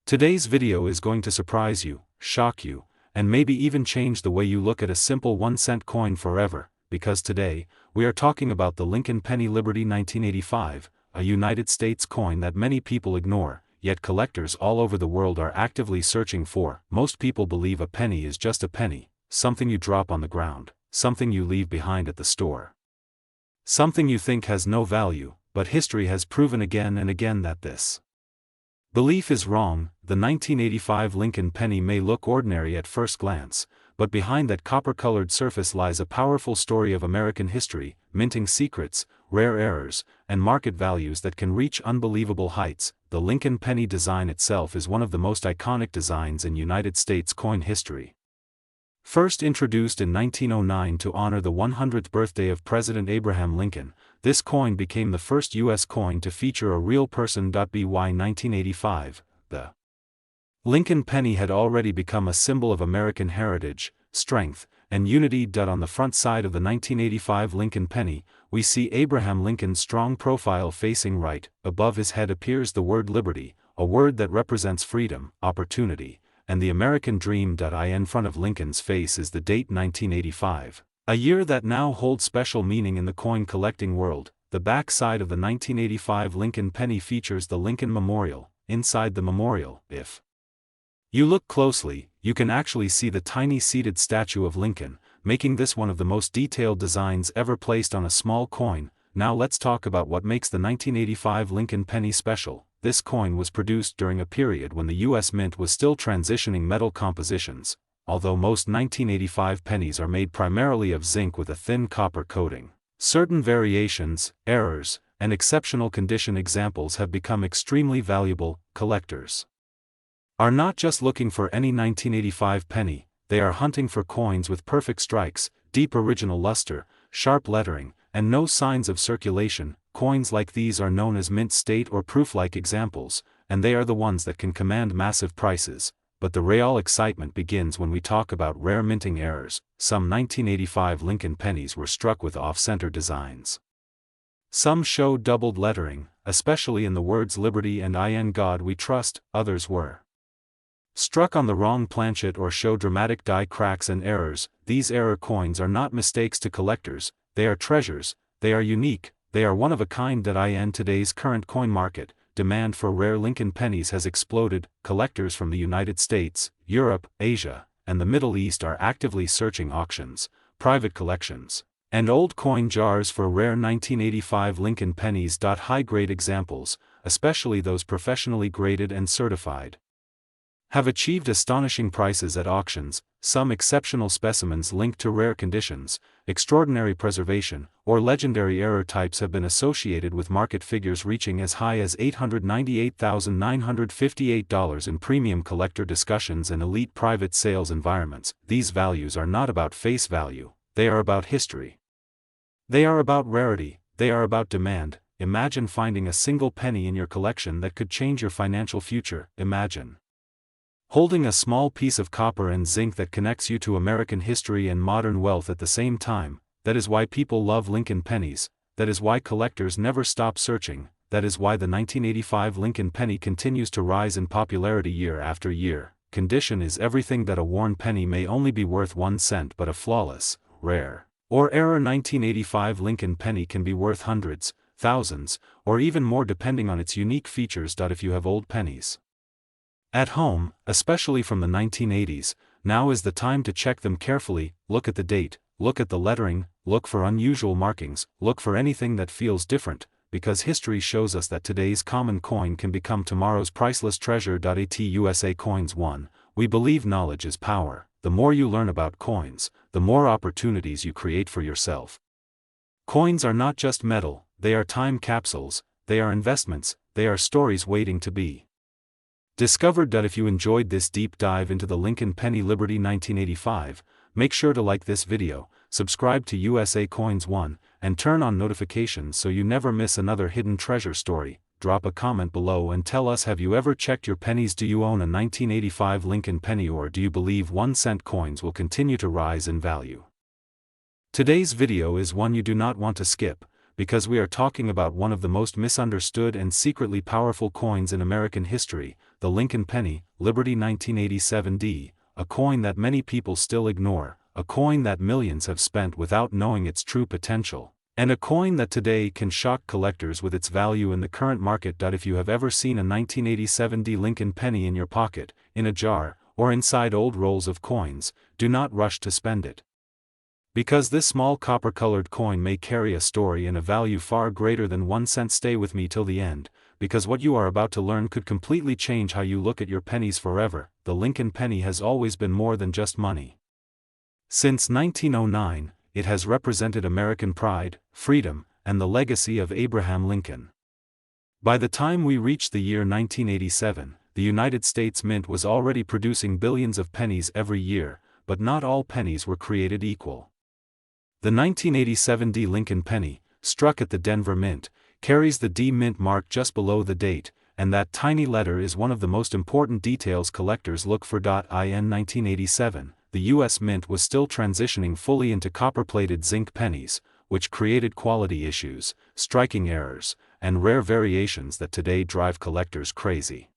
Today's video is going to surprise you, shock you, and maybe even change the way you look at a simple 1-cent coin forever, because today, we are talking about the Lincoln Penny Liberty 1985, a United States coin that many people ignore, yet collectors all over the world are actively searching for. Most people believe a penny is just a penny, something you drop on the ground, something you leave behind at the store. Something you think has no value, but history has proven again and again that this belief is wrong. The 1985 Lincoln penny may look ordinary at first glance, but behind that copper-colored surface lies a powerful story of American history, minting secrets, rare errors, and market values that can reach unbelievable heights. The Lincoln penny design itself is one of the most iconic designs in United States coin history. First introduced in 1909 to honor the 100th birthday of President Abraham Lincoln, this coin became the first U.S. coin to feature a real person. By 1985, the Lincoln penny had already become a symbol of American heritage, strength, and unity. On the front side of the 1985 Lincoln penny, we see Abraham Lincoln's strong profile facing right. Above his head appears the word liberty, a word that represents freedom, opportunity, and the American dream. In front of Lincoln's face is the date 1985, a year that now holds special meaning in the coin collecting world. The back side of the 1985 Lincoln penny features the Lincoln Memorial. Inside the memorial, if you look closely, you can actually see the tiny seated statue of Lincoln, making this one of the most detailed designs ever placed on a small coin. Now let's talk about what makes the 1985 Lincoln penny special. This coin was produced during a period when the U.S. Mint was still transitioning metal compositions. Although most 1985 pennies are made primarily of zinc with a thin copper coating, certain variations, errors, and exceptional condition examples have become extremely valuable. Collectors are not just looking for any 1985 penny, they are hunting for coins with perfect strikes, deep original luster, sharp lettering, and no signs of circulation. Coins like these are known as mint state or proof-like examples, and they are the ones that can command massive prices. But the real excitement begins when we talk about rare minting errors. Some 1985 Lincoln pennies were struck with off-center designs. Some show doubled lettering, especially in the words Liberty and In God We Trust. Others were struck on the wrong planchet or show dramatic die cracks and errors. These error coins are not mistakes to collectors, they are treasures, they are unique, they are one of a kind. In today's current coin market, demand for rare Lincoln pennies has exploded. Collectors from the United States, Europe, Asia, and the Middle East are actively searching auctions, private collections, and old coin jars for rare 1985 Lincoln pennies. High-grade examples, especially those professionally graded and certified, have achieved astonishing prices at auctions. Some exceptional specimens linked to rare conditions, extraordinary preservation, or legendary error types have been associated with market figures reaching as high as $898,958 in premium collector discussions and elite private sales environments. These values are not about face value, they are about history. They are about rarity, they are about demand. Imagine finding a single penny in your collection that could change your financial future. Imagine holding a small piece of copper and zinc that connects you to American history and modern wealth at the same time. That is why people love Lincoln pennies, that is why collectors never stop searching, that is why the 1985 Lincoln penny continues to rise in popularity year after year. Condition is everything. That a worn penny may only be worth 1 cent, but a flawless, rare, or error 1985 Lincoln penny can be worth hundreds, thousands, or even more depending on its unique features. If you have old pennies at home, especially from the 1980s, now is the time to check them carefully. Look at the date, look at the lettering, look for unusual markings, look for anything that feels different, because history shows us that today's common coin can become tomorrow's priceless treasure. At USA Coins 1, we believe knowledge is power. The more you learn about coins, the more opportunities you create for yourself. Coins are not just metal, they are time capsules, they are investments, they are stories waiting to be discovered. If you enjoyed this deep dive into the Lincoln Penny Liberty 1985, make sure to like this video, subscribe to USA Coins 1, and turn on notifications so you never miss another hidden treasure story. Drop a comment below and tell us, have you ever checked your pennies? Do you own a 1985 Lincoln penny, or do you believe 1-cent coins will continue to rise in value? Today's video is one you do not want to skip, because we are talking about one of the most misunderstood and secretly powerful coins in American history, the Lincoln Penny, Liberty 1987D, a coin that many people still ignore, a coin that millions have spent without knowing its true potential, and a coin that today can shock collectors with its value in the current market. If you have ever seen a 1987D Lincoln Penny in your pocket, in a jar, or inside old rolls of coins, do not rush to spend it. Because this small copper-colored coin may carry a story and a value far greater than 1 cent. Stay with me till the end, because what you are about to learn could completely change how you look at your pennies forever. The Lincoln Penny has always been more than just money. Since 1909, it has represented American pride, freedom, and the legacy of Abraham Lincoln. By the time we reached the year 1987, the United States Mint was already producing billions of pennies every year, but not all pennies were created equal. The 1987D Lincoln Penny, struck at the Denver Mint, carries the D Mint mark just below the date, and that tiny letter is one of the most important details collectors look for. In 1987, the U.S. Mint was still transitioning fully into copper-plated zinc pennies, which created quality issues, striking errors, and rare variations that today drive collectors crazy.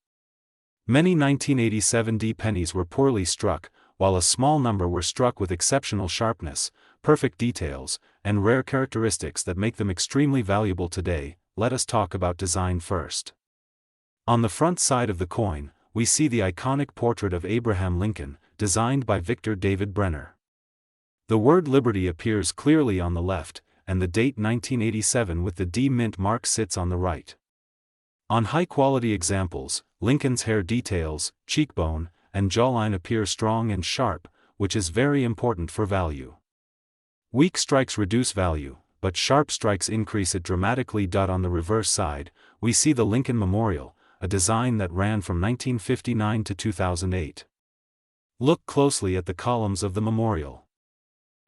Many 1987D pennies were poorly struck, while a small number were struck with exceptional sharpness, perfect details, and rare characteristics that make them extremely valuable today. Let us talk about design first. On the front side of the coin, we see the iconic portrait of Abraham Lincoln, designed by Victor David Brenner. The word Liberty appears clearly on the left, and the date 1987 with the D Mint mark sits on the right. On high-quality examples, Lincoln's hair details, cheekbone, and jawline appear strong and sharp, which is very important for value. Weak strikes reduce value, but sharp strikes increase it dramatically. On the reverse side, we see the Lincoln Memorial, a design that ran from 1959 to 2008. Look closely at the columns of the memorial.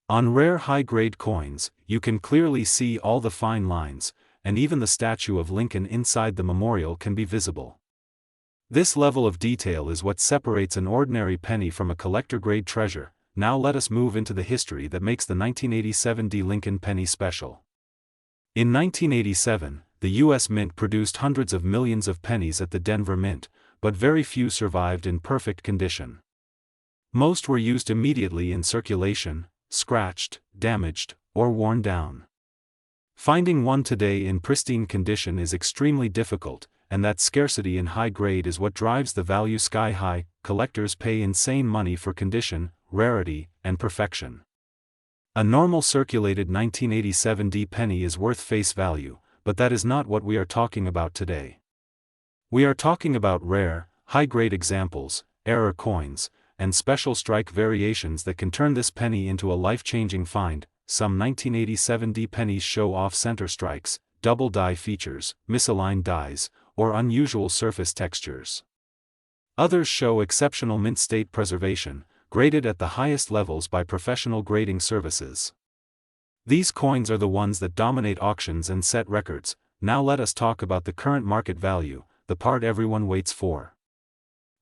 On rare high-grade coins, you can clearly see all the fine lines, and even the statue of Lincoln inside the memorial can be visible. This level of detail is what separates an ordinary penny from a collector-grade treasure. Now let us move into the history that makes the 1987D Lincoln Penny special. In 1987, the U.S. Mint produced hundreds of millions of pennies at the Denver Mint, but very few survived in perfect condition. Most were used immediately in circulation, scratched, damaged, or worn down. Finding one today in pristine condition is extremely difficult, and that scarcity in high grade is what drives the value sky high. Collectors pay insane money for condition, rarity, and perfection. A normal circulated 1987D penny is worth face value, but that is not what we are talking about today. We are talking about rare, high-grade examples, error coins, and special strike variations that can turn this penny into a life-changing find. Some 1987D pennies show off-center strikes, double die features, misaligned dies, or unusual surface textures. Others show exceptional mint state preservation, graded at the highest levels by professional grading services. These coins are the ones that dominate auctions and set records. Now let us talk about the current market value, the part everyone waits for.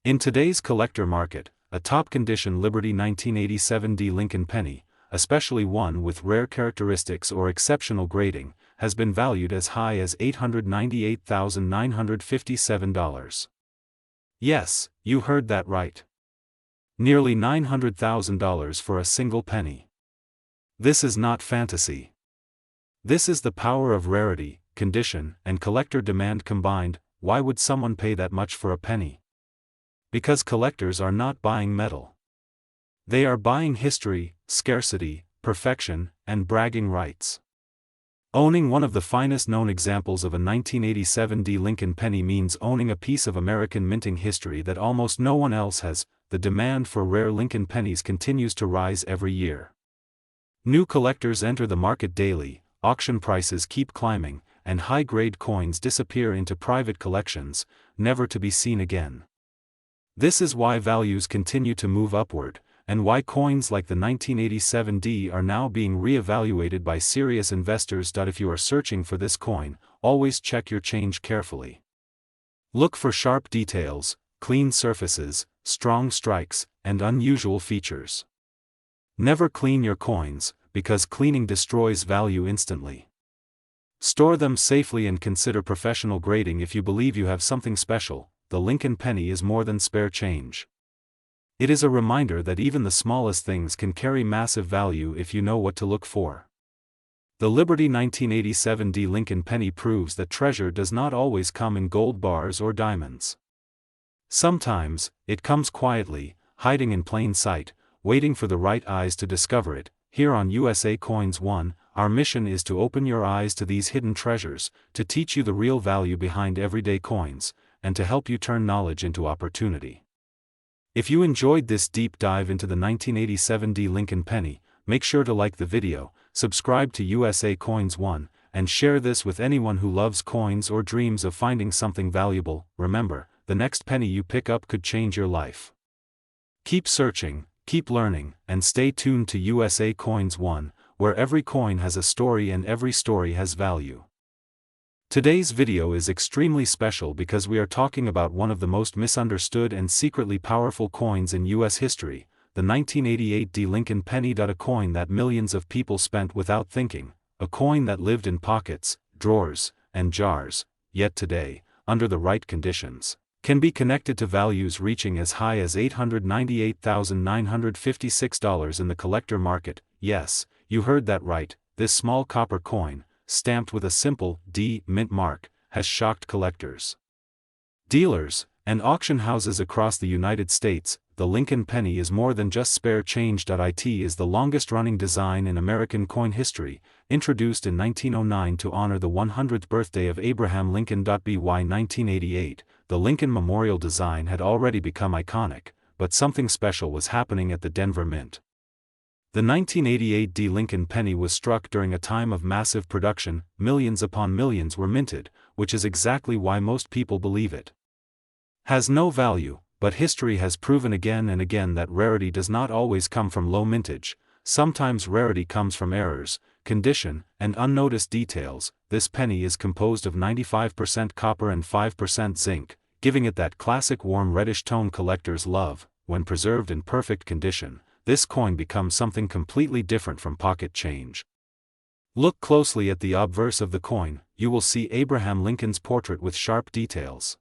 In today's collector market, a top-condition Liberty 1987D Lincoln Penny, especially one with rare characteristics or exceptional grading, has been valued as high as $898,957. Yes, you heard that right. Nearly $900,000 for a single penny. This is not fantasy. This is the power of rarity, condition, and collector demand combined. Why would someone pay that much for a penny? Because collectors are not buying metal. They are buying history, scarcity, perfection, and bragging rights. Owning one of the finest known examples of a 1987D Lincoln Penny means owning a piece of American minting history that almost no one else has. The demand for rare Lincoln pennies continues to rise every year. New collectors enter the market daily, auction prices keep climbing, and high-grade coins disappear into private collections, never to be seen again. This is why values continue to move upward, and why coins like the 1987D are now being re-evaluated by serious investors. If you are searching for this coin, always check your change carefully. Look for sharp details, clean surfaces, strong strikes, and unusual features. Never clean your coins, because cleaning destroys value instantly. Store them safely and consider professional grading if you believe you have something special. the Lincoln penny is more than spare change. It is a reminder that even the smallest things can carry massive value if you know what to look for. The Liberty 1987 D Lincoln penny proves that treasure does not always come in gold bars or diamonds. Sometimes, it comes quietly, hiding in plain sight, waiting for the right eyes to discover it. Here on USA Coins 1, our mission is to open your eyes to these hidden treasures, to teach you the real value behind everyday coins, and to help you turn knowledge into opportunity. If you enjoyed this deep dive into the 1987 D Lincoln penny, make sure to like the video, subscribe to USA Coins 1, and share this with anyone who loves coins or dreams of finding something valuable. Remember, the next penny you pick up could change your life. Keep searching, keep learning, and stay tuned to USA Coins 1, where every coin has a story and every story has value. Today's video is extremely special because we are talking about one of the most misunderstood and secretly powerful coins in US history, the 1988 D Lincoln penny. A coin that millions of people spent without thinking, a coin that lived in pockets, drawers, and jars, yet today, under the right conditions, can be connected to values reaching as high as $898,956 in the collector market. Yes, you heard that right, this small copper coin, stamped with a simple D mint mark, has shocked collectors, dealers, and auction houses across the United States. The Lincoln penny is more than just spare change. It is the longest-running design in American coin history, introduced in 1909 to honor the 100th birthday of Abraham Lincoln. By 1988, the Lincoln Memorial design had already become iconic, but something special was happening at the Denver Mint. The 1988 D Lincoln penny was struck during a time of massive production. Millions upon millions were minted, which is exactly why most people believe it has no value, but history has proven again and again that rarity does not always come from low mintage. Sometimes rarity comes from errors, condition, and unnoticed details. This penny is composed of 95% copper and 5% zinc, giving it that classic warm reddish tone collectors love. When preserved in perfect condition, this coin becomes something completely different from pocket change. Look closely at the obverse of the coin. You will see Abraham Lincoln's portrait with sharp details.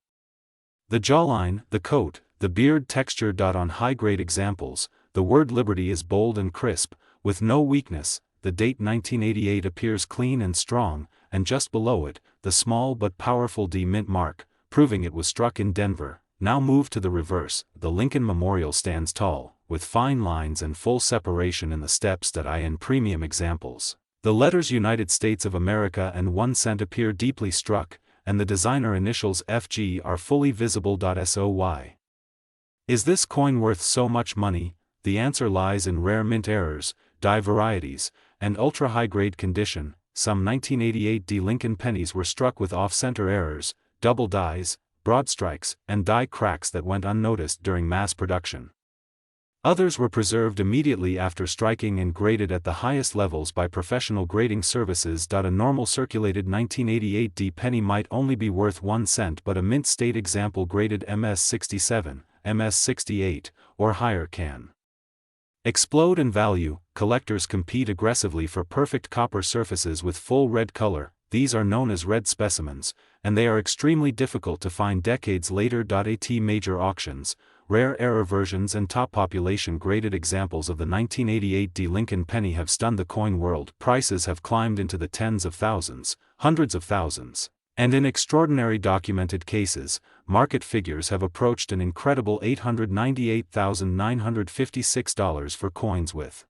The jawline, the coat, the beard texture. On high-grade examples, the word Liberty is bold and crisp, with no weakness. The date 1988 appears clean and strong, and just below it, the small but powerful D mint mark, proving it was struck in Denver. Now move to the reverse. The Lincoln Memorial stands tall, with fine lines and full separation in the steps. In premium examples, the letters United States of America and 1 cent appear deeply struck, and the designer initials FG are fully visible. SOY. Is this coin worth so much money? The answer lies in rare mint errors, die varieties, and ultra-high-grade condition. Some 1988 D Lincoln pennies were struck with off-center errors, double dies, broad strikes, and die cracks that went unnoticed during mass production. Others were preserved immediately after striking and graded at the highest levels by professional grading services. A normal circulated 1988 D penny might only be worth 1 cent, but a mint state example graded MS67, MS68, or higher can explode in value. Collectors compete aggressively for perfect copper surfaces with full red color. These are known as red specimens, and they are extremely difficult to find decades later. At major auctions, rare error versions and top population graded examples of the 1988 D Lincoln penny have stunned the coin world. Prices have climbed into the tens of thousands, hundreds of thousands, and in extraordinary documented cases, market figures have approached an incredible $898,956 for coins with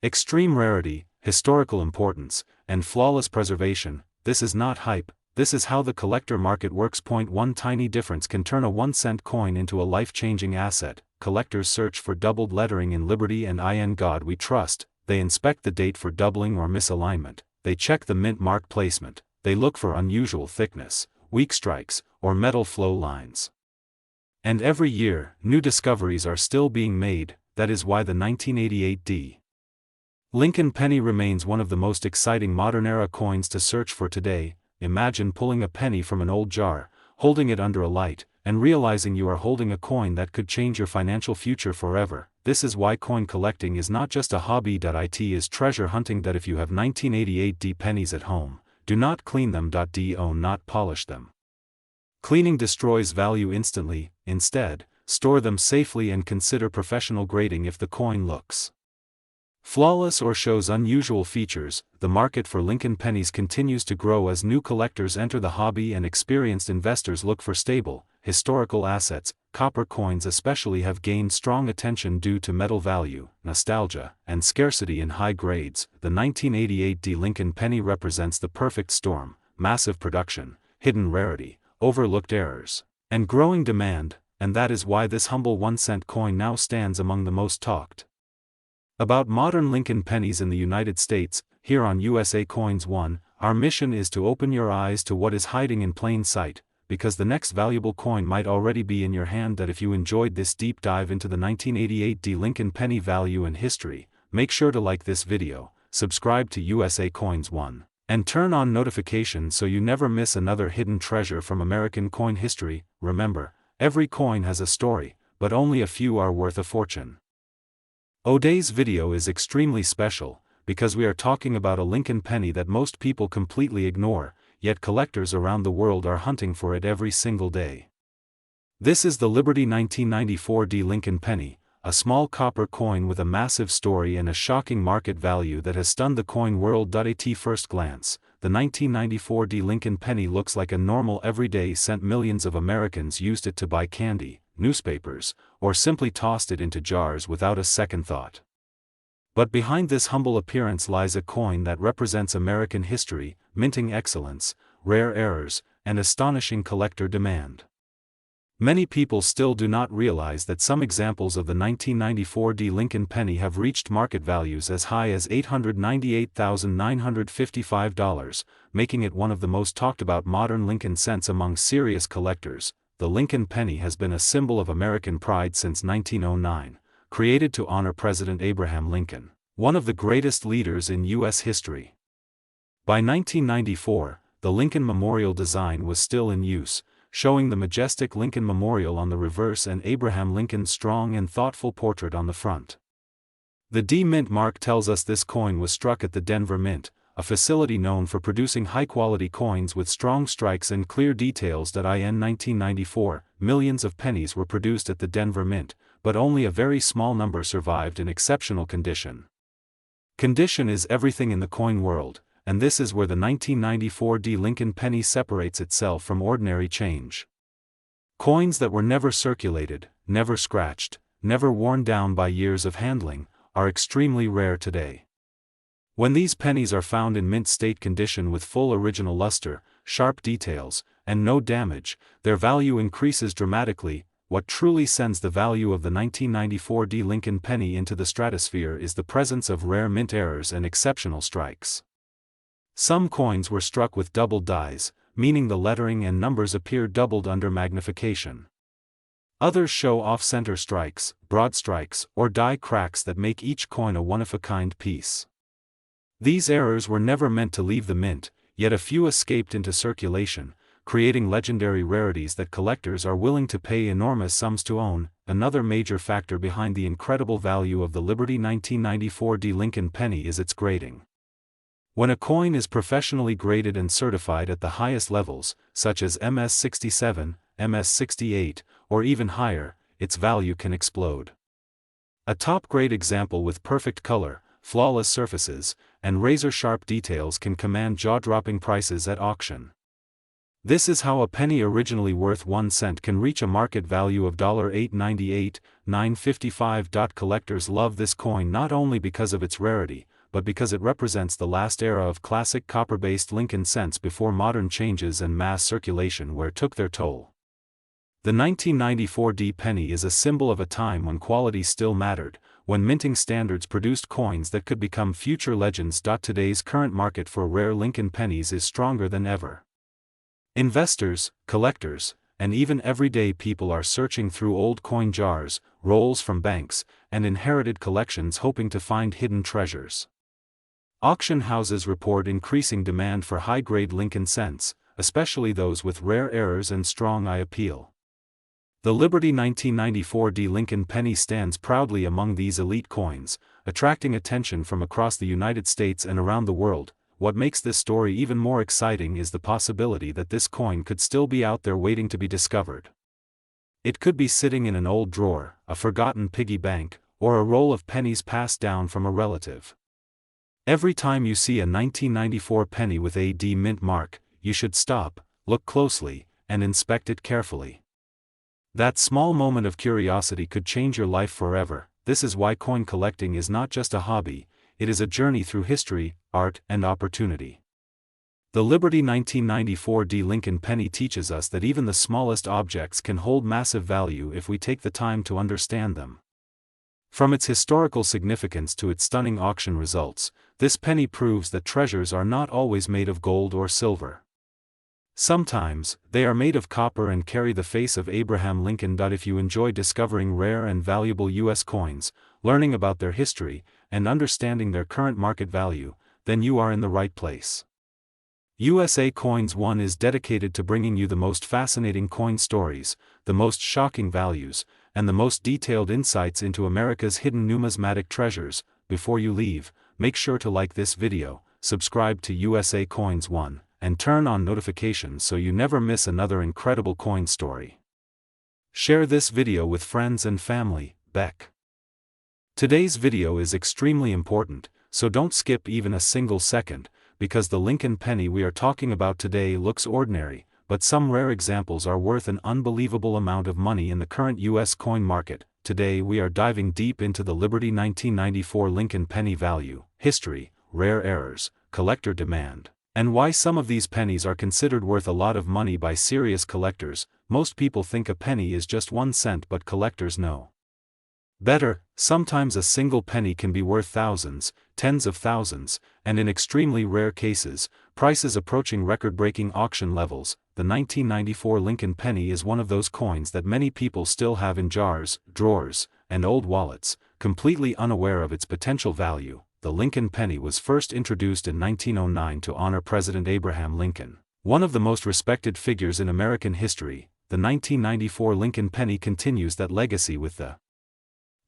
extreme rarity, historical importance, and flawless preservation. This is not hype, this is how the collector market works. One tiny difference can turn a 1 cent coin into a life-changing asset. Collectors search for doubled lettering in Liberty and In God We Trust. They inspect the date for doubling or misalignment. They check the mint mark placement. They look for unusual thickness, weak strikes, or metal flow lines. And every year, new discoveries are still being made. That is why the 1988 D Lincoln penny remains one of the most exciting modern-era coins to search for today. Imagine pulling a penny from an old jar, holding it under a light, and realizing you are holding a coin that could change your financial future forever. This is why coin collecting is not just a hobby. It is treasure hunting. If you have 1988 D pennies at home, do not clean them. Do not polish them. Cleaning destroys value instantly. Instead, store them safely and consider professional grading if the coin looks flawless or shows unusual features. The market for Lincoln pennies continues to grow as new collectors enter the hobby and experienced investors look for stable, historical assets. Copper coins especially have gained strong attention due to metal value, nostalgia, and scarcity in high grades. The 1988 D Lincoln penny represents the perfect storm: massive production, hidden rarity, overlooked errors, and growing demand, and that is why this humble 1-cent coin now stands among the most talked about modern Lincoln pennies in the United States. Here on USA Coins 1, our mission is to open your eyes to what is hiding in plain sight, because the next valuable coin might already be in your hand. That if you enjoyed this deep dive into the 1988 D Lincoln penny value and history, make sure to like this video, subscribe to USA Coins 1, and turn on notifications so you never miss another hidden treasure from American coin history. Remember, every coin has a story, but only a few are worth a fortune. Today's video is extremely special, because we are talking about a Lincoln penny that most people completely ignore, yet collectors around the world are hunting for it every single day. This is the Liberty 1994 D Lincoln penny, a small copper coin with a massive story and a shocking market value that has stunned the coin world. At first glance, the 1994 D Lincoln penny looks like a normal everyday cent. Millions of Americans used it to buy candy, newspapers, or simply tossed it into jars without a second thought. But behind this humble appearance lies a coin that represents American history, minting excellence, rare errors, and astonishing collector demand. Many people still do not realize that some examples of the 1994 D Lincoln penny have reached market values as high as $898,955, making it one of the most talked about modern Lincoln cents among serious collectors. The Lincoln penny has been a symbol of American pride since 1909, created to honor President Abraham Lincoln, one of the greatest leaders in U.S. history. By 1994, the Lincoln Memorial design was still in use, showing the majestic Lincoln Memorial on the reverse and Abraham Lincoln's strong and thoughtful portrait on the front. The D Mint mark tells us this coin was struck at the Denver Mint, a facility known for producing high-quality coins with strong strikes and clear details. In 1994, millions of pennies were produced at the Denver Mint, but only a very small number survived in exceptional condition. Condition is everything in the coin world, and this is where the 1994 D Lincoln penny separates itself from ordinary change. Coins that were never circulated, never scratched, never worn down by years of handling, are extremely rare today. When these pennies are found in mint state condition with full original luster, sharp details, and no damage, their value increases dramatically. What truly sends the value of the 1994 D Lincoln penny into the stratosphere is the presence of rare mint errors and exceptional strikes. Some coins were struck with doubled dies, meaning the lettering and numbers appear doubled under magnification. Others show off-center strikes, broad strikes, or die cracks that make each coin a one-of-a-kind piece. These errors were never meant to leave the mint, yet a few escaped into circulation, creating legendary rarities that collectors are willing to pay enormous sums to own. Another major factor behind the incredible value of the Liberty 1994 D Lincoln penny is its grading. When a coin is professionally graded and certified at the highest levels, such as MS-67, MS-68, or even higher, its value can explode. A top-grade example with perfect color, flawless surfaces, and razor-sharp details can command jaw-dropping prices at auction. This is how a penny originally worth 1 cent can reach a market value of $8.98, $9.55. Collectors love this coin not only because of its rarity, but because it represents the last era of classic copper-based Lincoln cents before modern changes and mass circulation took their toll. The 1994 D penny is a symbol of a time when quality still mattered, when minting standards produced coins that could become future legends. Today's current market for rare Lincoln pennies is stronger than ever. Investors, collectors, and even everyday people are searching through old coin jars, rolls from banks, and inherited collections hoping to find hidden treasures. Auction houses report increasing demand for high-grade Lincoln cents, especially those with rare errors and strong eye appeal. The Liberty 1994 D Lincoln penny stands proudly among these elite coins, attracting attention from across the United States and around the world. what makes this story even more exciting is the possibility that this coin could still be out there waiting to be discovered. It could be sitting in an old drawer, a forgotten piggy bank, or a roll of pennies passed down from a relative. Every time you see a 1994 penny with a D mint mark, you should stop, look closely, and inspect it carefully. That small moment of curiosity could change your life forever. This is why coin collecting is not just a hobby, it is a journey through history, art, and opportunity. The Liberty 1994 D Lincoln penny teaches us that even the smallest objects can hold massive value if we take the time to understand them. From its historical significance to its stunning auction results, this penny proves that treasures are not always made of gold or silver. Sometimes, they are made of copper and carry the face of Abraham Lincoln. If you enjoy discovering rare and valuable U.S. coins, learning about their history, and understanding their current market value, then you are in the right place. USA Coins 1 is dedicated to bringing you the most fascinating coin stories, the most shocking values, and the most detailed insights into America's hidden numismatic treasures. Before you leave, make sure to like this video, subscribe to USA Coins 1, and turn on notifications so you never miss another incredible coin story. Share this video with friends and family. Beck. Today's video is extremely important, so don't skip even a single second, because the Lincoln penny we are talking about today looks ordinary, but some rare examples are worth an unbelievable amount of money in the current U.S. coin market. Today we are diving deep into the Liberty 1994 Lincoln penny value, history, rare errors, collector demand, and why some of these pennies are considered worth a lot of money by serious collectors. Most people think a penny is just 1 cent, but collectors know better. Sometimes a single penny can be worth thousands, tens of thousands, and in extremely rare cases, prices approaching record-breaking auction levels. The 1994 Lincoln penny is one of those coins that many people still have in jars, drawers, and old wallets, completely unaware of its potential value. The Lincoln penny was first introduced in 1909 to honor President Abraham Lincoln, one of the most respected figures in American history. The 1994 Lincoln penny continues that legacy with the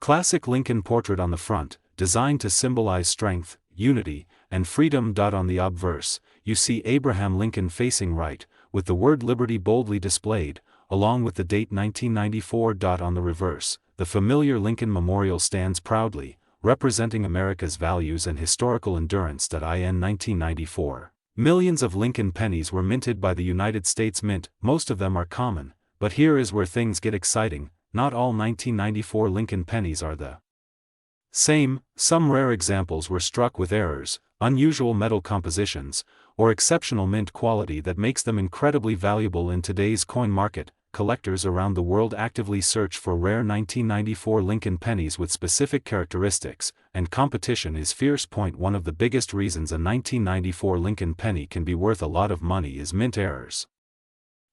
classic Lincoln portrait on the front, designed to symbolize strength, unity, and freedom. On the obverse, you see Abraham Lincoln facing right, with the word Liberty boldly displayed, along with the date 1994. On the reverse, the familiar Lincoln Memorial stands proudly, representing America's values and historical endurance. In 1994, millions of Lincoln pennies were minted by the United States Mint. Most of them are common, but here is where things get exciting. Not all 1994 Lincoln pennies are the same. Some rare examples were struck with errors, unusual metal compositions, or exceptional mint quality that makes them incredibly valuable in today's coin market. Collectors around the world actively search for rare 1994 Lincoln pennies with specific characteristics, and competition is fierce. One of the biggest reasons a 1994 Lincoln penny can be worth a lot of money is mint errors.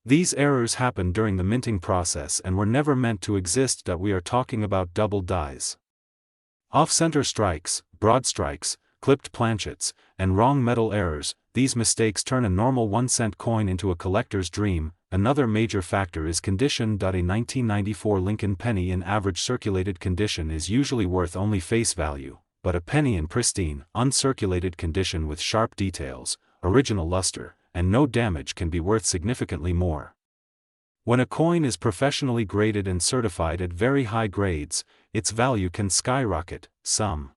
These errors happen during the minting process and were never meant to exist. We are talking about double dies, off-center strikes, broad strikes, clipped planchets, and wrong metal errors. These mistakes turn a normal 1-cent coin into a collector's dream. Another major factor is condition. A 1994 Lincoln penny in average circulated condition is usually worth only face value, but a penny in pristine, uncirculated condition with sharp details, original luster, and no damage can be worth significantly more. When a coin is professionally graded and certified at very high grades, its value can skyrocket. Some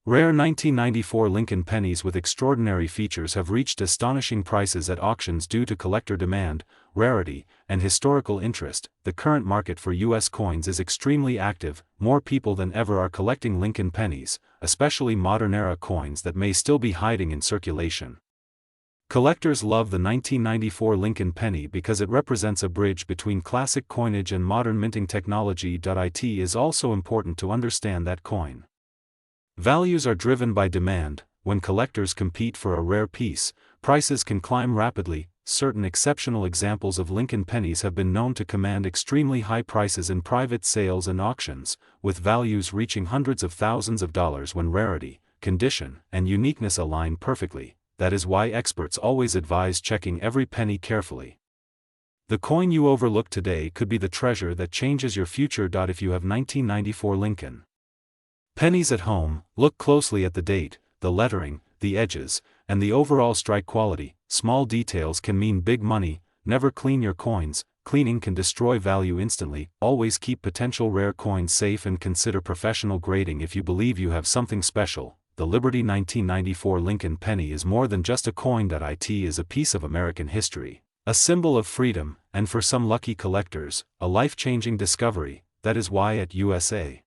rare 1994 Lincoln pennies with extraordinary features have reached astonishing prices at auctions due to collector demand, rarity, and historical interest. The current market for U.S. coins is extremely active. More people than ever are collecting Lincoln pennies, especially modern-era coins that may still be hiding in circulation. Collectors love the 1994 Lincoln penny because it represents a bridge between classic coinage and modern minting technology. It is also important to understand that coin values are driven by demand. When collectors compete for a rare piece, prices can climb rapidly. Certain exceptional examples of Lincoln pennies have been known to command extremely high prices in private sales and auctions, with values reaching hundreds of thousands of dollars when rarity, condition, and uniqueness align perfectly. That is why experts always advise checking every penny carefully. The coin you overlook today could be the treasure that changes your future. If you have 1994 Lincoln pennies at home, look closely at the date, the lettering, the edges, and the overall strike quality. Small details can mean big money. Never clean your coins. Cleaning can destroy value instantly. Always keep potential rare coins safe and consider professional grading if you believe you have something special. The Liberty 1994 Lincoln Penny is more than just a coin. It is a piece of American history, a symbol of freedom, and for some lucky collectors, a life-changing discovery. That is why at USA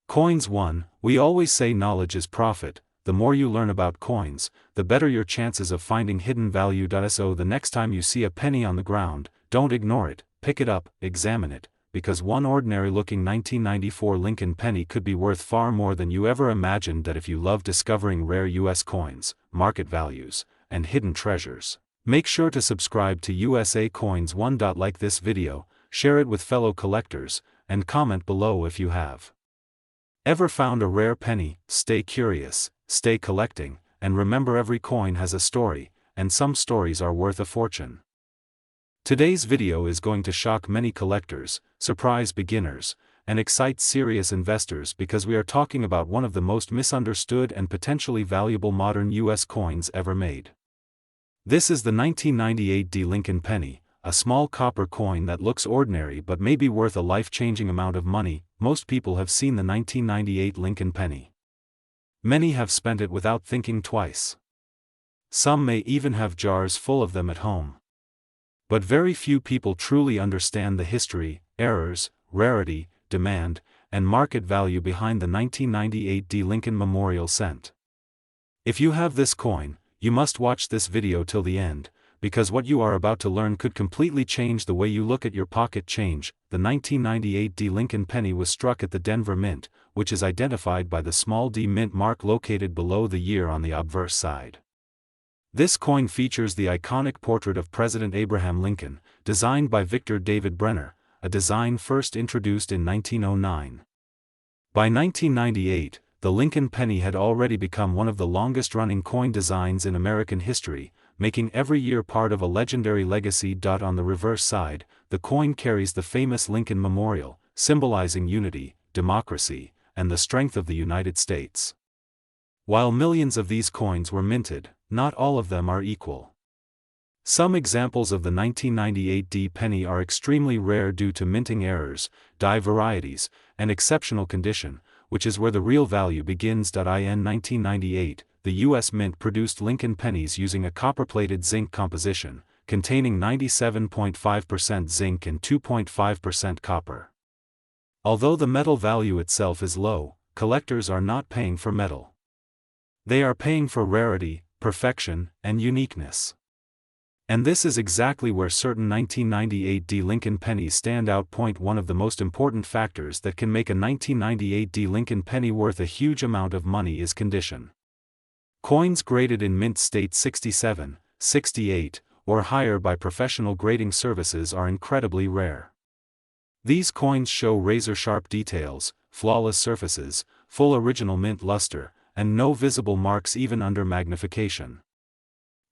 Coins 1, we always say knowledge is profit. The more you learn about coins, the better your chances of finding hidden value. So the next time you see a penny on the ground, don't ignore it, pick it up, examine it, because one ordinary-looking 1994 Lincoln penny could be worth far more than you ever imagined. If you love discovering rare US coins, market values, and hidden treasures, make sure to subscribe to USA Coins 1. Like this video, share it with fellow collectors, and comment below if you have ever found a rare penny. Stay curious, stay collecting, and remember, every coin has a story, and some stories are worth a fortune. Today's video is going to shock many collectors, surprise beginners, and excite serious investors, because we are talking about one of the most misunderstood and potentially valuable modern US coins ever made. This is the 1998 Lincoln penny, a small copper coin that looks ordinary but may be worth a life-changing amount of money. Most people have seen the 1998 Lincoln penny. Many have spent it without thinking twice. Some may even have jars full of them at home. But very few people truly understand the history, errors, rarity, demand, and market value behind the 1998 Lincoln Memorial Cent. If you have this coin, you must watch this video till the end, because what you are about to learn could completely change the way you look at your pocket change. The 1998 Lincoln penny was struck at the Denver Mint, which is identified by the small d mint mark located below the year on the obverse side. This coin features the iconic portrait of President Abraham Lincoln, designed by Victor David Brenner, a design first introduced in 1909. By 1998, the Lincoln penny had already become one of the longest-running coin designs in American history, making every year part of a legendary legacy. On the reverse side, the coin carries the famous Lincoln Memorial, symbolizing unity, democracy, and the strength of the United States. While millions of these coins were minted, not all of them are equal. Some examples of the 1998 penny are extremely rare due to minting errors, die varieties, and exceptional condition, which is where the real value begins. In 1998, the U.S. Mint produced Lincoln pennies using a copper-plated zinc composition, containing 97.5% zinc and 2.5% copper. Although the metal value itself is low, collectors are not paying for metal. They are paying for rarity, perfection, and uniqueness. And this is exactly where certain 1998 Lincoln pennies stand out. One of the most important factors that can make a 1998 Lincoln penny worth a huge amount of money is condition. Coins graded in mint state 67, 68, or higher by professional grading services are incredibly rare. These coins show razor-sharp details, flawless surfaces, full original mint luster, and no visible marks even under magnification.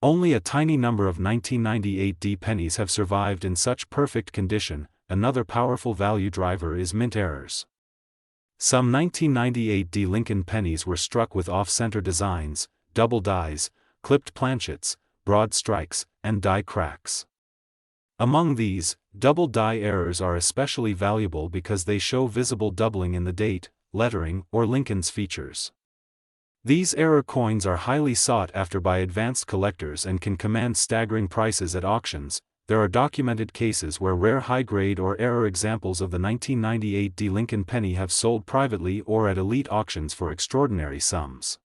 Only a tiny number of 1998 pennies have survived in such perfect condition. Another powerful value driver is mint errors. Some 1998 Lincoln pennies were struck with off-center designs, double dies, clipped planchets, broad strikes, and die cracks. Among these, double die errors are especially valuable because they show visible doubling in the date, lettering, or Lincoln's features. These error coins are highly sought after by advanced collectors and can command staggering prices at auctions. There are documented cases where rare high-grade or error examples of the 1998 Lincoln penny have sold privately or at elite auctions for extraordinary sums.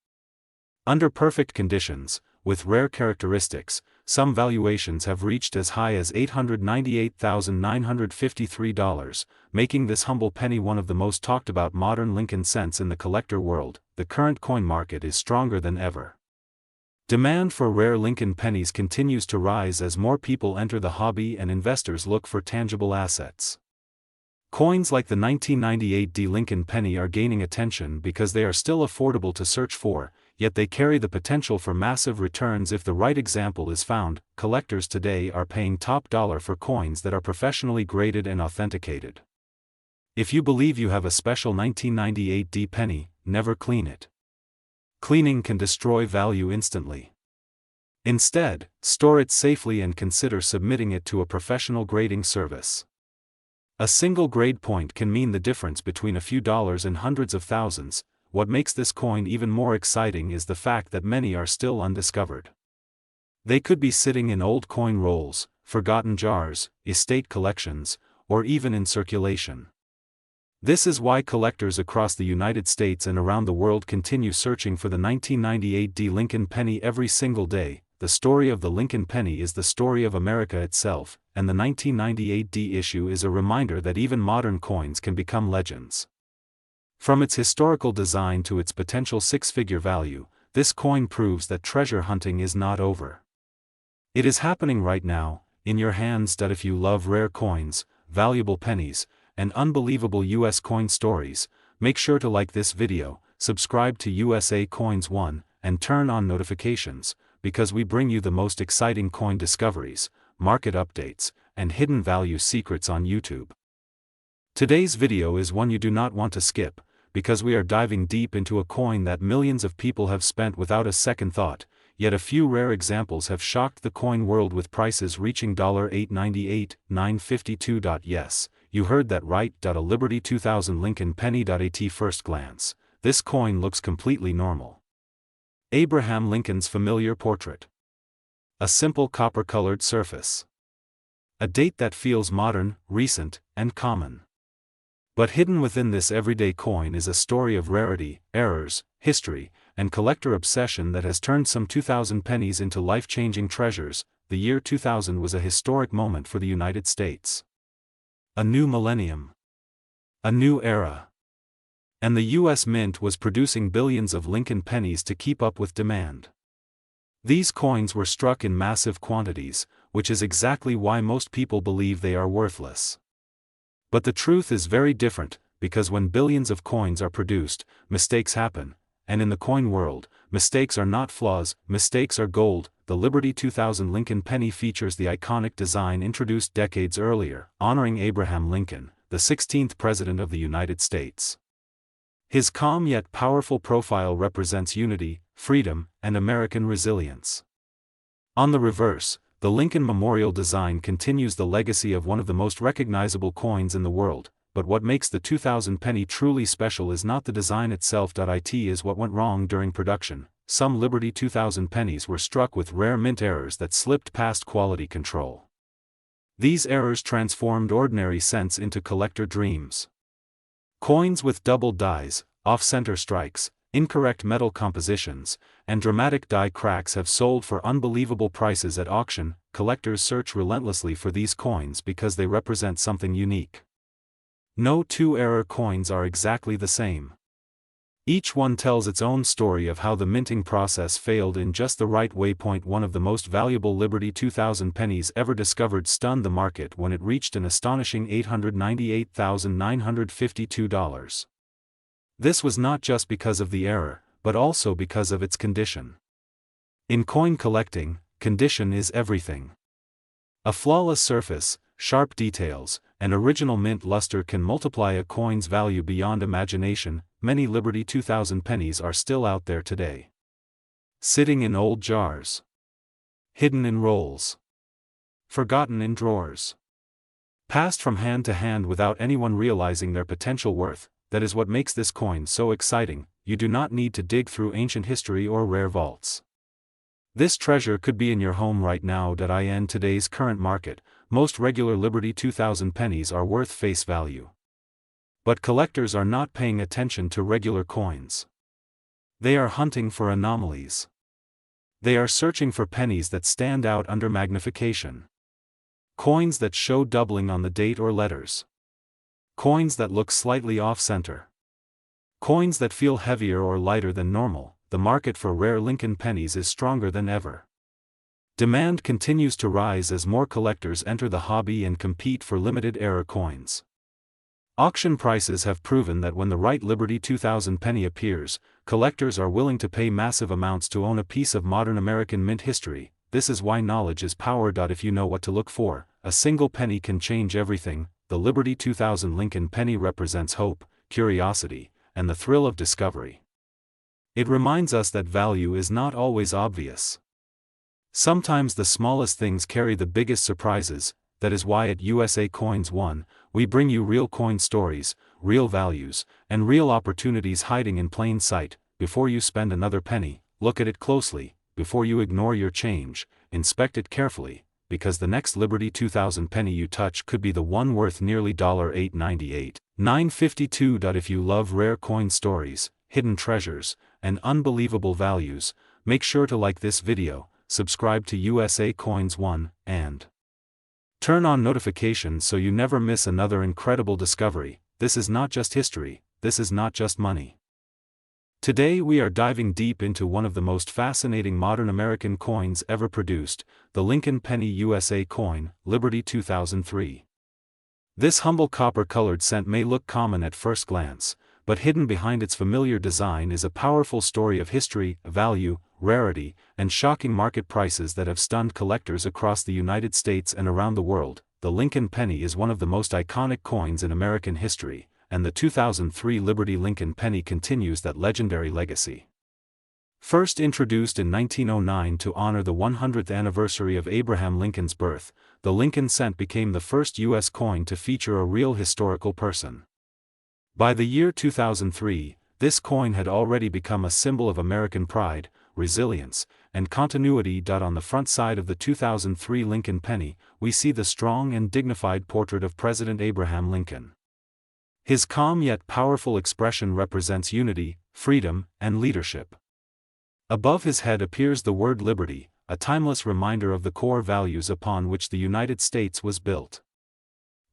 Under perfect conditions, with rare characteristics, some valuations have reached as high as $898,953, making this humble penny one of the most talked about modern Lincoln cents in the collector world. The current coin market is stronger than ever. Demand for rare Lincoln pennies continues to rise as more people enter the hobby and investors look for tangible assets. Coins like the 1998 Lincoln penny are gaining attention because they are still affordable to search for, yet they carry the potential for massive returns if the right example is found. Collectors today are paying top dollar for coins that are professionally graded and authenticated. If you believe you have a special 1998 penny, never clean it. Cleaning can destroy value instantly. Instead, store it safely and consider submitting it to a professional grading service. A single grade point can mean the difference between a few dollars and hundreds of thousands. What makes this coin even more exciting is the fact that many are still undiscovered. They could be sitting in old coin rolls, forgotten jars, estate collections, or even in circulation. This is why collectors across the United States and around the world continue searching for the 1998 D Lincoln penny every single day. The story of the Lincoln penny is the story of America itself, and the 1998 D issue is a reminder that even modern coins can become legends. From its historical design to its potential six-figure value, this coin proves that treasure hunting is not over. It is happening right now, in your hands. If you love rare coins, valuable pennies, and unbelievable US coin stories, make sure to like this video, subscribe to USA Coins 1, and turn on notifications, because we bring you the most exciting coin discoveries, market updates, and hidden value secrets on YouTube. Today's video is one you do not want to skip, because we are diving deep into a coin that millions of people have spent without a second thought, yet a few rare examples have shocked the coin world with prices reaching $8.98, $9.52. Yes, you heard that right. A Liberty 2000 Lincoln penny. At first glance, this coin looks completely normal. Abraham Lincoln's familiar portrait. A simple copper-colored surface. A date that feels modern, recent, and common. But hidden within this everyday coin is a story of rarity, errors, history, and collector obsession that has turned some 2,000 pennies into life-changing treasures. The year 2000 was a historic moment for the United States. A new millennium. A new era. And the U.S. Mint was producing billions of Lincoln pennies to keep up with demand. These coins were struck in massive quantities, which is exactly why most people believe they are worthless. But the truth is very different, because when billions of coins are produced, mistakes happen, and in the coin world, mistakes are not flaws, mistakes are gold. The Liberty 2000 Lincoln penny features the iconic design introduced decades earlier, honoring Abraham Lincoln, the 16th President of the United States. His calm yet powerful profile represents unity, freedom, and American resilience. On the reverse, the Lincoln Memorial design continues the legacy of one of the most recognizable coins in the world, but what makes the 2000 penny truly special is not the design itself. It is what went wrong during production. Some Liberty 2000 pennies were struck with rare mint errors that slipped past quality control. These errors transformed ordinary cents into collector dreams. Coins with doubled dies, off-center strikes, incorrect metal compositions, and dramatic die cracks have sold for unbelievable prices at auction. Collectors search relentlessly for these coins because they represent something unique. No two error coins are exactly the same. Each one tells its own story of how the minting process failed in just the right way. One of the most valuable Liberty 2000 pennies ever discovered stunned the market when it reached an astonishing $898,952. This was not just because of the error, but also because of its condition. In coin collecting, condition is everything. A flawless surface, sharp details, and original mint luster can multiply a coin's value beyond imagination. Many Liberty 2000 pennies are still out there today. Sitting in old jars. Hidden in rolls. Forgotten in drawers. Passed from hand to hand without anyone realizing their potential worth. That is what makes this coin so exciting. You do not need to dig through ancient history or rare vaults. This treasure could be in your home right now. In today's current market, most regular Liberty 2000 pennies are worth face value. But collectors are not paying attention to regular coins. They are hunting for anomalies. They are searching for pennies that stand out under magnification. Coins that show doubling on the date or letters. Coins that look slightly off-center. Coins that feel heavier or lighter than normal. The market for rare Lincoln pennies is stronger than ever. Demand continues to rise as more collectors enter the hobby and compete for limited error coins. Auction prices have proven that when the right Liberty 2000 penny appears, collectors are willing to pay massive amounts to own a piece of modern American mint history. This is why knowledge is power. If you know what to look for, a single penny can change everything. The Liberty 2000 Lincoln penny represents hope, curiosity, and the thrill of discovery. It reminds us that value is not always obvious. Sometimes the smallest things carry the biggest surprises. That is why at USA Coins 1, we bring you real coin stories, real values, and real opportunities hiding in plain sight. Before you spend another penny, look at it closely. Before you ignore your change, inspect it carefully, because the next Liberty 2000 penny you touch could be the one worth nearly $8.98. 952. If you love rare coin stories, hidden treasures, and unbelievable values, make sure to like this video, subscribe to USA Coins 1, and turn on notifications so you never miss another incredible discovery. This is not just history, this is not just money. Today we are diving deep into one of the most fascinating modern American coins ever produced, the Lincoln Penny USA coin, Liberty 2003. This humble copper-colored cent may look common at first glance, but hidden behind its familiar design is a powerful story of history, value, rarity, and shocking market prices that have stunned collectors across the United States and around the world. The Lincoln Penny is one of the most iconic coins in American history, and the 2003 Liberty Lincoln Penny continues that legendary legacy. First introduced in 1909 to honor the 100th anniversary of Abraham Lincoln's birth, the Lincoln cent became the first U.S. coin to feature a real historical person. By the year 2003, this coin had already become a symbol of American pride, resilience, and continuity. On the front side of the 2003 Lincoln Penny, we see the strong and dignified portrait of President Abraham Lincoln. His calm yet powerful expression represents unity, freedom, and leadership. Above his head appears the word liberty, a timeless reminder of the core values upon which the United States was built.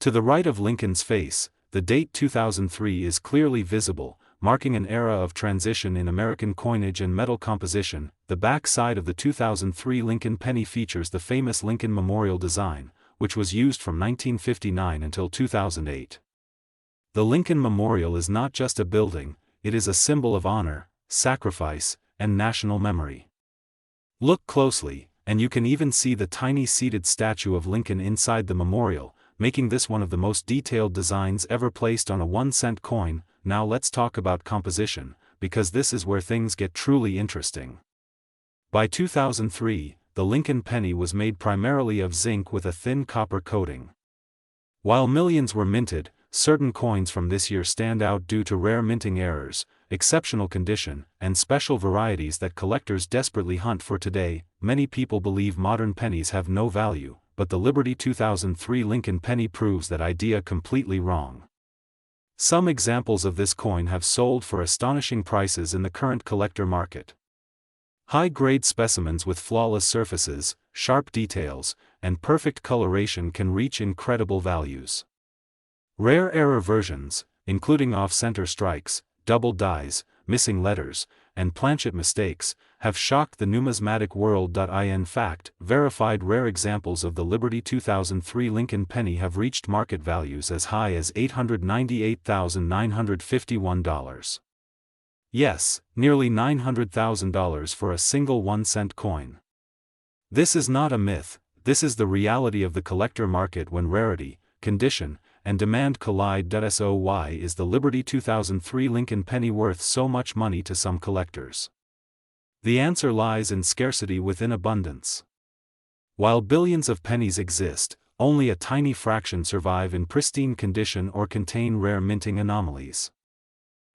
To the right of Lincoln's face, the date 2003 is clearly visible, marking an era of transition in American coinage and metal composition. The back side of the 2003 Lincoln Penny features the famous Lincoln Memorial design, which was used from 1959 until 2008. The Lincoln Memorial is not just a building, it is a symbol of honor, sacrifice, and national memory. Look closely, and you can even see the tiny seated statue of Lincoln inside the memorial, making this one of the most detailed designs ever placed on a 1-cent coin. Now let's talk about composition, because this is where things get truly interesting. By 2003, the Lincoln Penny was made primarily of zinc with a thin copper coating. While millions were minted, certain coins from this year stand out due to rare minting errors, exceptional condition, and special varieties that collectors desperately hunt for today. Many people believe modern pennies have no value, but the Liberty 2003 Lincoln Penny proves that idea completely wrong. Some examples of this coin have sold for astonishing prices in the current collector market. High-grade specimens with flawless surfaces, sharp details, and perfect coloration can reach incredible values. Rare error versions, including off-center strikes, double dies, missing letters, and planchet mistakes, have shocked the numismatic world. In fact, verified rare examples of the Liberty 2003 Lincoln Penny have reached market values as high as $898,951. Yes, nearly $900,000 for a single 1-cent coin. This is not a myth, this is the reality of the collector market when rarity, condition, and demand collide. So why is the Liberty 2003 Lincoln Penny worth so much money to some collectors? The answer lies in scarcity within abundance. While billions of pennies exist, only a tiny fraction survive in pristine condition or contain rare minting anomalies.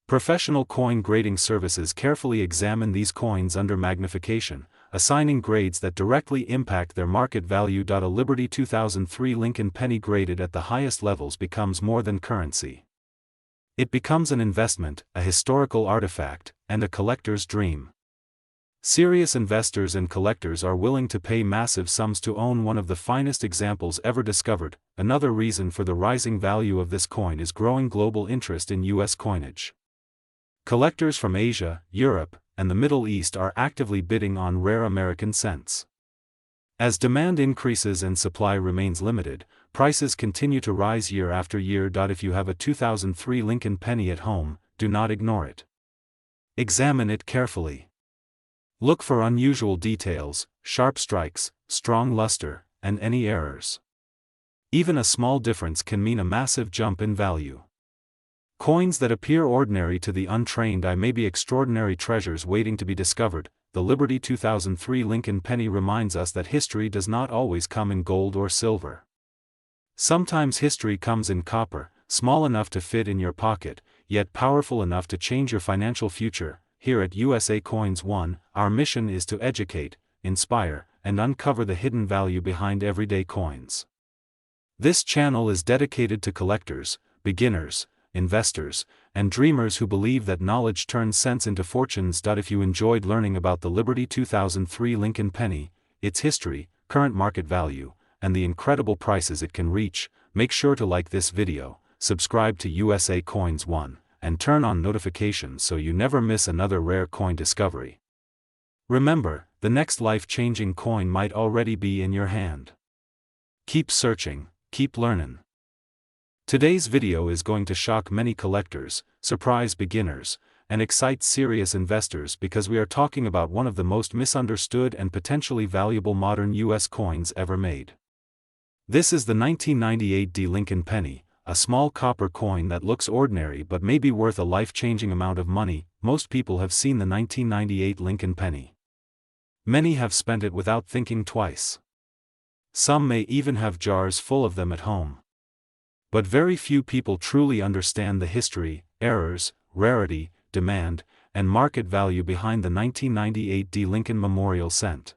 Professional coin grading services carefully examine these coins under magnification, assigning grades that directly impact their market value. A Liberty 2003 Lincoln Penny graded at the highest levels becomes more than currency. It becomes an investment, a historical artifact, and a collector's dream. Serious investors and collectors are willing to pay massive sums to own one of the finest examples ever discovered. Another reason for the rising value of this coin is growing global interest in U.S. coinage. Collectors from Asia, Europe, and the Middle East are actively bidding on rare American cents. As demand increases and supply remains limited, prices continue to rise year after year. If you have a 2003 Lincoln Penny at home, do not ignore it. Examine it carefully. Look for unusual details, sharp strikes, strong luster, and any errors. Even a small difference can mean a massive jump in value. Coins that appear ordinary to the untrained eye may be extraordinary treasures waiting to be discovered. the Liberty 2003 Lincoln penny reminds us that history does not always come in gold or silver. Sometimes history comes in copper, small enough to fit in your pocket, yet powerful enough to change your financial future. Here at USA Coins One, our mission is to educate, inspire, and uncover the hidden value behind everyday coins. This channel is dedicated to collectors, beginners, investors, and dreamers who believe that knowledge turns sense into fortunes. If you enjoyed learning about the Liberty 2003 Lincoln penny, its history, current market value, and the incredible prices it can reach, make sure to like this video, subscribe to USA Coins One, and turn on notifications so you never miss another rare coin discovery. Remember, the next life-changing coin might already be in your hand. Keep searching, keep learning. Today's video is going to shock many collectors, surprise beginners, and excite serious investors because we are talking about one of the most misunderstood and potentially valuable modern US coins ever made. This is the 1998 D Lincoln penny, a small copper coin that looks ordinary but may be worth a life-changing amount of money. Most people have seen the 1998 Lincoln penny. Many have spent it without thinking twice. Some may even have jars full of them at home. But very few people truly understand the history, errors, rarity, demand, and market value behind the 1998 D Lincoln Memorial Cent.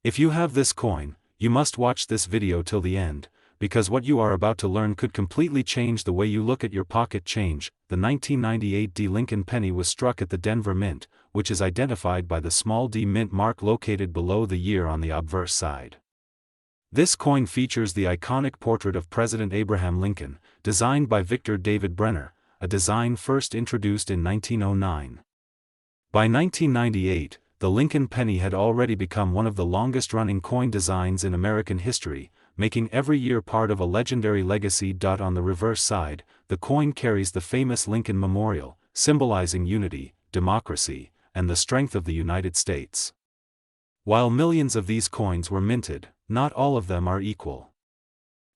If you have this coin, you must watch this video till the end, because what you are about to learn could completely change the way you look at your pocket change. The 1998 D Lincoln penny was struck at the Denver Mint, which is identified by the small d mint mark located below the year on the obverse side. This coin features the iconic portrait of President Abraham Lincoln, designed by Victor David Brenner, a design first introduced in 1909. By 1998, the Lincoln penny had already become one of the longest-running coin designs in American history, making every year part of a legendary legacy. On the reverse side, the coin carries the famous Lincoln Memorial, symbolizing unity, democracy, and the strength of the United States. While millions of these coins were minted, not all of them are equal.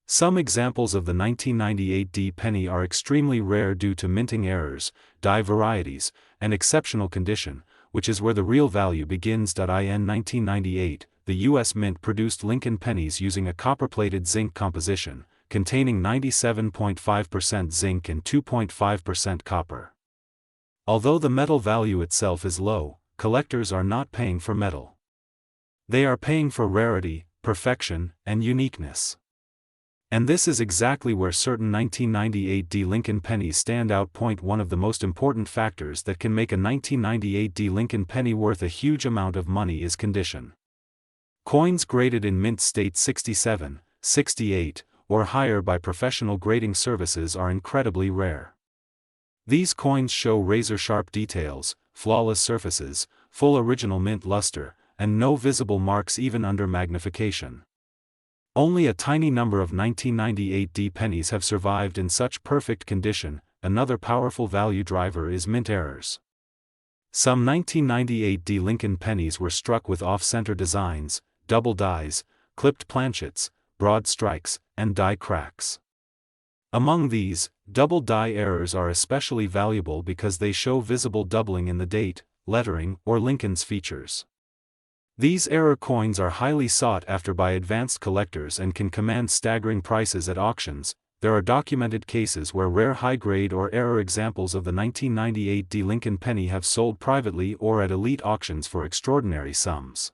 Some examples of the 1998 D penny are extremely rare due to minting errors, die varieties, and exceptional condition, which is where the real value begins. In 1998, the U.S. Mint produced Lincoln pennies using a copper-plated zinc composition, containing 97.5% zinc and 2.5% copper. Although the metal value itself is low, collectors are not paying for metal. They are paying for rarity, perfection, and uniqueness. And this is exactly where certain 1998 D Lincoln pennies stand out. One of the most important factors that can make a 1998 D Lincoln penny worth a huge amount of money is condition. Coins graded in mint state 67, 68, or higher by professional grading services are incredibly rare. These coins show razor-sharp details, flawless surfaces, full original mint luster, and no visible marks even under magnification. Only a tiny number of 1998 D pennies have survived in such perfect condition. Another powerful value driver is mint errors. Some 1998 D Lincoln pennies were struck with off-center designs, double dies, clipped planchets, broad strikes, and die cracks. Among these, double die errors are especially valuable because they show visible doubling in the date, lettering, or Lincoln's features. These error coins are highly sought after by advanced collectors and can command staggering prices at auctions. There are documented cases where rare high-grade or error examples of the 1998 D Lincoln penny have sold privately or at elite auctions for extraordinary sums.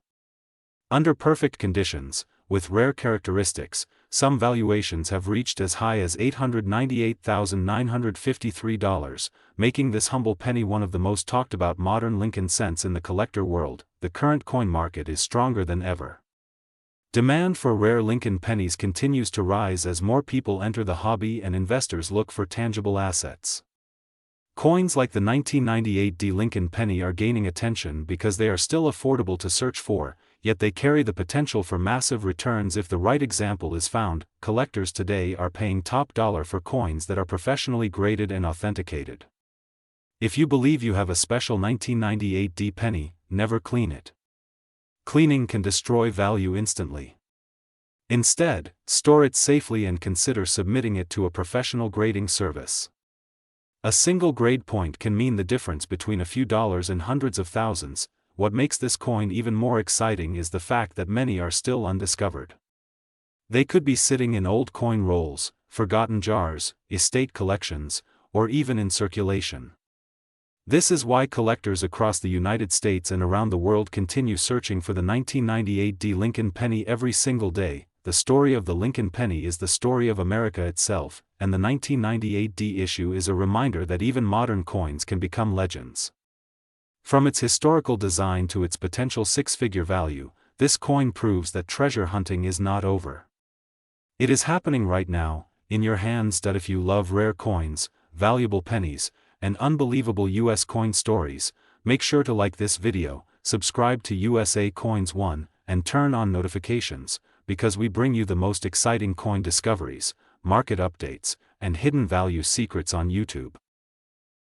Under perfect conditions, with rare characteristics, some valuations have reached as high as $898,953, making this humble penny one of the most talked about modern Lincoln cents in the collector world. The current coin market is stronger than ever. Demand for rare Lincoln pennies continues to rise as more people enter the hobby and investors look for tangible assets. Coins like the 1998 D Lincoln penny are gaining attention because they are still affordable to search for, yet they carry the potential for massive returns if the right example is found. Collectors today are paying top dollar for coins that are professionally graded and authenticated. If you believe you have a special 1998 D penny, never clean it. Cleaning can destroy value instantly. Instead, store it safely and consider submitting it to a professional grading service. A single grade point can mean the difference between a few dollars and hundreds of thousands. what makes this coin even more exciting is the fact that many are still undiscovered. They could be sitting in old coin rolls, forgotten jars, estate collections, or even in circulation. This is why collectors across the United States and around the world continue searching for the 1998 D Lincoln penny every single day. The story of the Lincoln penny is the story of America itself, and the 1998 D issue is a reminder that even modern coins can become legends. From its historical design to its potential six-figure value, this coin proves that treasure hunting is not over. It is happening right now, in your hands. If you love rare coins, valuable pennies, and unbelievable US coin stories, make sure to like this video, subscribe to USA Coins 1, and turn on notifications, because we bring you the most exciting coin discoveries, market updates, and hidden value secrets on YouTube.